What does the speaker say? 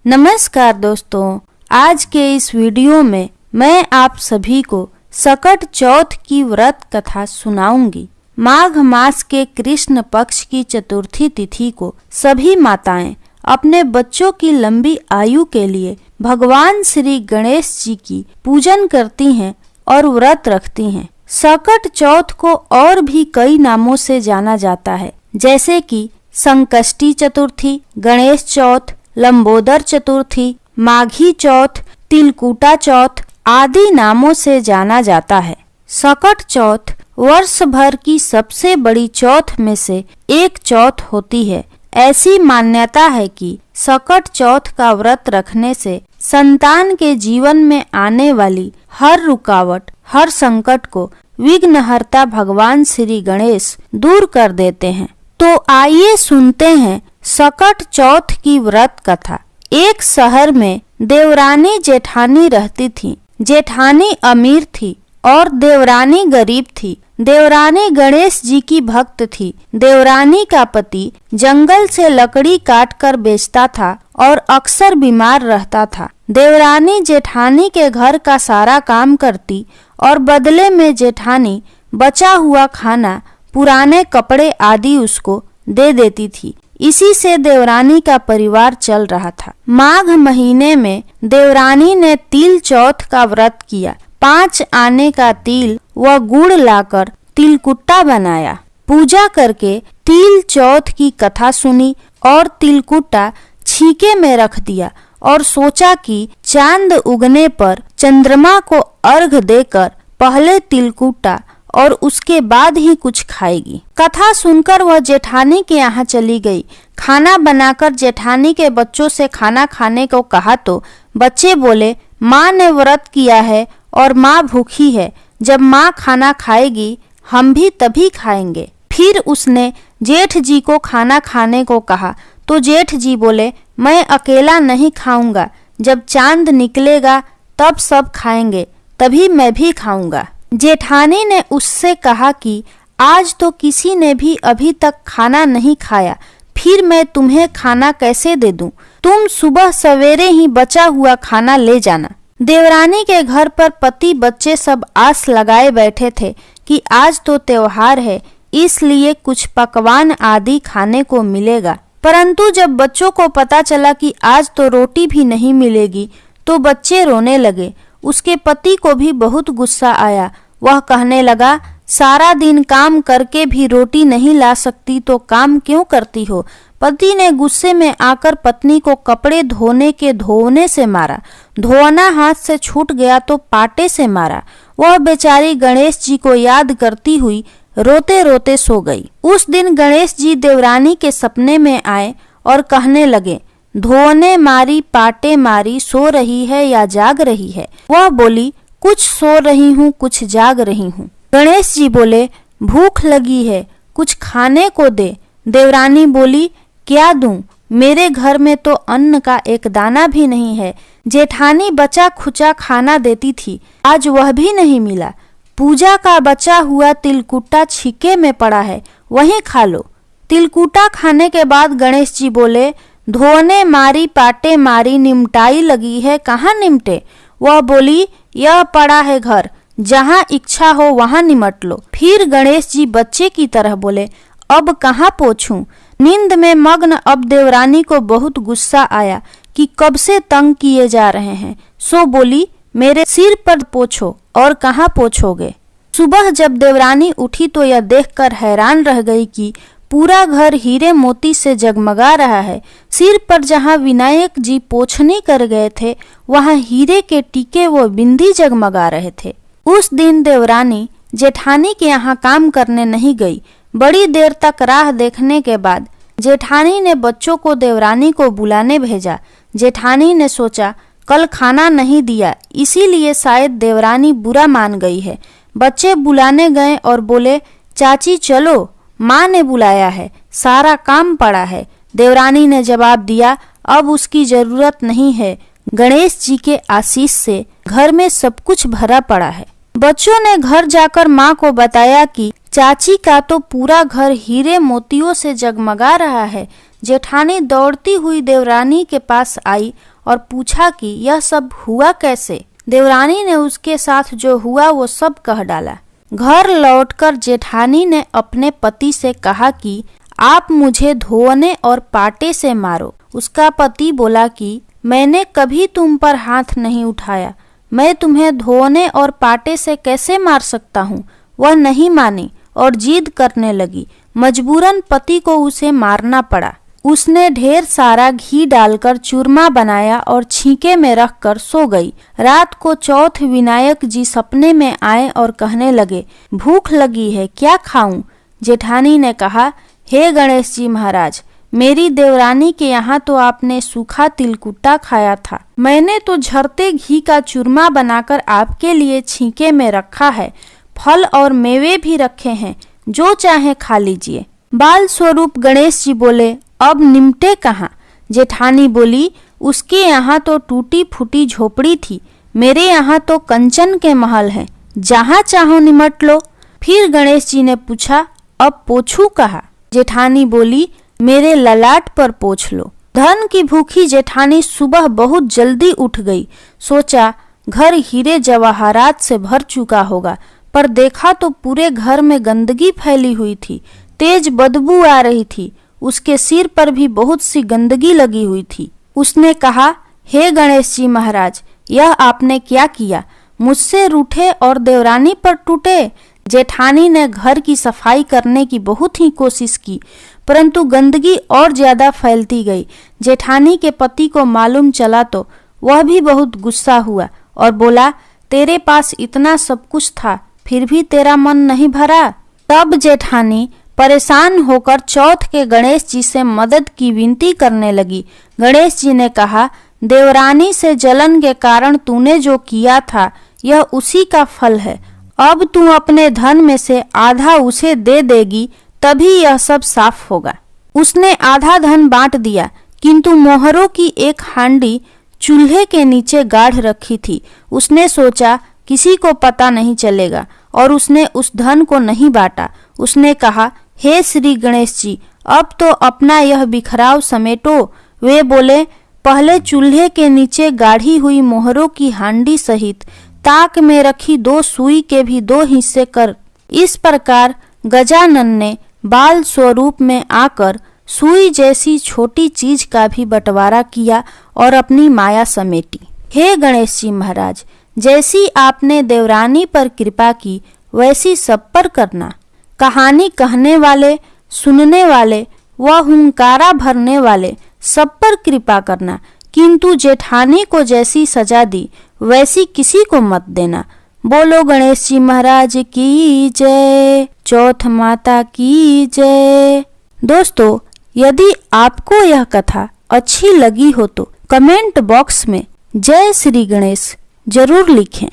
नमस्कार दोस्तों, आज के इस वीडियो में मैं आप सभी को सकट चौथ की व्रत कथा सुनाऊंगी। माघ मास के कृष्ण पक्ष की चतुर्थी तिथि को सभी माताएं अपने बच्चों की लंबी आयु के लिए भगवान श्री गणेश जी की पूजन करती हैं और व्रत रखती हैं। सकट चौथ को और भी कई नामों से जाना जाता है, जैसे कि संकष्टी चतुर्थी, गणेश चौथ, लंबोदर चतुर्थी, माघी चौथ, तिलकुटा चौथ आदि नामों से जाना जाता है। सकट चौथ वर्ष भर की सबसे बड़ी चौथ में से एक चौथ होती है। ऐसी मान्यता है कि सकट चौथ का व्रत रखने से संतान के जीवन में आने वाली हर रुकावट, हर संकट को विघ्नहर्ता भगवान श्री गणेश दूर कर देते हैं। तो आइए सुनते हैं सकट चौथ की व्रत कथा। एक शहर में देवरानी जेठानी रहती थी। जेठानी अमीर थी और देवरानी गरीब थी। देवरानी गणेश जी की भक्त थी। देवरानी का पति जंगल से लकड़ी काट कर बेचता था और अक्सर बीमार रहता था। देवरानी जेठानी के घर का सारा काम करती और बदले में जेठानी बचा हुआ खाना, पुराने कपड़े आदि उसको दे देती थी। इसी से देवरानी का परिवार चल रहा था। माघ महीने में देवरानी ने तिल चौथ का व्रत किया। 5 आने का तिल व गुड़ लाकर तिलकुट्टा बनाया। पूजा करके तिल चौथ की कथा सुनी और तिलकुट्टा छीके में रख दिया और सोचा कि चांद उगने पर चंद्रमा को अर्घ देकर पहले तिलकुट्टा और उसके बाद ही कुछ खाएगी। कथा सुनकर वह जेठानी के यहाँ चली गई। खाना बनाकर जेठानी के बच्चों से खाना खाने को कहा तो बच्चे बोले, माँ ने व्रत किया है और माँ भूखी है। जब माँ खाना खाएगी हम भी तभी खाएंगे। फिर उसने जेठ जी को खाना खाने को कहा तो जेठ जी बोले, मैं अकेला नहीं खाऊंगा। जब चांद निकलेगा तब सब खाएंगे, तभी मैं भी खाऊंगा। जेठानी ने उससे कहा कि आज तो किसी ने भी अभी तक खाना नहीं खाया, फिर मैं तुम्हें खाना कैसे दे दूं? तुम सुबह सवेरे ही बचा हुआ खाना ले जाना। देवरानी के घर पर पति बच्चे सब आस लगाए बैठे थे कि आज तो त्योहार है, इसलिए कुछ पकवान आदि खाने को मिलेगा। परंतु जब बच्चों को पता चला कि आज तो रोटी भी नहीं मिलेगी तो बच्चे रोने लगे। उसके पति को भी बहुत गुस्सा आया। वह कहने लगा, सारा दिन काम करके भी रोटी नहीं ला सकती तो काम क्यों करती हो? पति ने गुस्से में आकर पत्नी को कपड़े धोने के धोने से मारा। धोना हाथ से छूट गया तो पाटे से मारा। वह बेचारी गणेश जी को याद करती हुई रोते रोते सो गई। उस दिन गणेश जी देवरानी के सपने में आए और कहने लगे, धोने मारी पाटे मारी, सो रही है या जाग रही है? वह बोली, कुछ सो रही हूँ, कुछ जाग रही हूँ। गणेश जी बोले, भूख लगी है, कुछ खाने को दे। देवरानी बोली, क्या दूं? मेरे घर में तो अन्न का एक दाना भी नहीं है। जेठानी बचा खुचा खाना देती थी, आज वह भी नहीं मिला। पूजा का बचा हुआ तिलकुट्टा छीके में पड़ा है, वहीं खा लो। तिलकुट्टा खाने के बाद गणेश जी बोले, धोने मारी पाटे मारी, निमटाई लगी है, कहाँ निमटे? वह बोली, यह पड़ा है घर, जहाँ इच्छा हो वहाँ निमट लो। फिर गणेश जी बच्चे की तरह बोले, अब कहाँ पोछूं? नींद में मग्न अब देवरानी को बहुत गुस्सा आया कि कब से तंग किए जा रहे हैं। सो बोली, मेरे सिर पर पोछो। और कहाँ पोछोगे? सुबह जब देवरानी उठी तो यह देखकर हैरान रह गई कि पूरा घर हीरे मोती से जगमगा रहा है। सिर पर जहाँ विनायक जी पोछनी कर गए थे वहाँ हीरे के टीके व बिंदी जगमगा रहे थे। उस दिन देवरानी जेठानी के यहाँ काम करने नहीं गई। बड़ी देर तक राह देखने के बाद जेठानी ने बच्चों को देवरानी को बुलाने भेजा। जेठानी ने सोचा, कल खाना नहीं दिया, इसीलिए शायद देवरानी बुरा मान गई है। बच्चे बुलाने गए और बोले, चाची चलो, माँ ने बुलाया है, सारा काम पड़ा है। देवरानी ने जवाब दिया, अब उसकी जरूरत नहीं है, गणेश जी के आशीष से घर में सब कुछ भरा पड़ा है। बच्चों ने घर जाकर माँ को बताया कि चाची का तो पूरा घर हीरे मोतियों से जगमगा रहा है, जेठानी दौड़ती हुई देवरानी के पास आई और पूछा कि यह सब हुआ कैसे। देवरानी ने उसके साथ जो हुआ वो सब कह डाला। घर लौटकर जेठानी ने अपने पति से कहा कि आप मुझे धोने और पाटे से मारो। उसका पति बोला कि मैंने कभी तुम पर हाथ नहीं उठाया, मैं तुम्हें धोने और पाटे से कैसे मार सकता हूँ। वह नहीं मानी और जिद करने लगी। मजबूरन पति को उसे मारना पड़ा। उसने ढेर सारा घी डालकर चूरमा बनाया और छींके में रखकर सो गई। रात को चौथ विनायक जी सपने में आए और कहने लगे, भूख लगी है, क्या खाऊं। जेठानी ने कहा, हे गणेश जी महाराज, मेरी देवरानी के यहाँ तो आपने सूखा तिलकुट्टा खाया था। मैंने तो झरते घी का चूरमा बनाकर आपके लिए छींके में रखा है। फल और मेवे भी रखे हैं, जो चाहे खा लीजिए। बाल स्वरूप गणेश जी बोले, अब निमटे कहाँ। जेठानी बोली, उसके यहाँ तो टूटी फूटी झोपड़ी थी, मेरे यहाँ तो कंचन के महल हैं, जहाँ चाहो निमट लो। फिर गणेश जी ने पूछा, अब पोछू कहाँ। जेठानी बोली, मेरे ललाट पर पोछ लो। धन की भूखी जेठानी सुबह बहुत जल्दी उठ गई। सोचा घर हीरे जवाहरात से भर चुका होगा, पर देखा तो पूरे घर में गंदगी फैली हुई थी। तेज बदबू आ रही थी। उसके सिर पर भी बहुत सी गंदगी लगी हुई थी। उसने कहा, हे गणेश जी महाराज, यह आपने क्या किया। मुझसे रूठे और देवरानी पर टूटे। जेठानी ने घर की सफाई करने की बहुत ही कोशिश की, परंतु गंदगी और ज्यादा फैलती गई। जेठानी के पति को मालूम चला तो वह भी बहुत गुस्सा हुआ और बोला, तेरे पास इतना सब कुछ था, फिर भी तेरा मन नहीं भरा। तब जेठानी परेशान होकर चौथ के गणेश जी से मदद की विनती करने लगी। गणेश जी ने कहा, देवरानी से जलन के कारण तूने जो किया था, यह उसी का फल है। अब तू अपने धन में से आधा उसे दे देगी, तभी यह सब साफ होगा। उसने आधा धन बांट दिया, किंतु मोहरों की एक हांडी चूल्हे के नीचे गाढ़ रखी थी। उसने सोचा किसी को पता नहीं चलेगा, और उसने उस धन को नहीं बांटा। उसने कहा, हे श्री गणेश जी, अब तो अपना यह बिखराव समेटो। वे बोले, पहले चूल्हे के नीचे गाढ़ी हुई मोहरों की हांडी सहित ताक में रखी 2 सुई के भी 2 हिस्से कर। इस प्रकार गजानन ने बाल स्वरूप में आकर सुई जैसी छोटी चीज का भी बंटवारा किया और अपनी माया समेटी। हे गणेश जी महाराज, जैसी आपने देवरानी पर कृपा की, वैसी सब पर करना। कहानी कहने वाले, सुनने वाले व हुंकारा भरने वाले सब पर कृपा करना, किंतु जेठानी को जैसी सजा दी वैसी किसी को मत देना। बोलो गणेश जी महाराज की जय, चौथ माता की जय। दोस्तों, यदि आपको यह कथा अच्छी लगी हो तो कमेंट बॉक्स में जय श्री गणेश जरूर लिखें।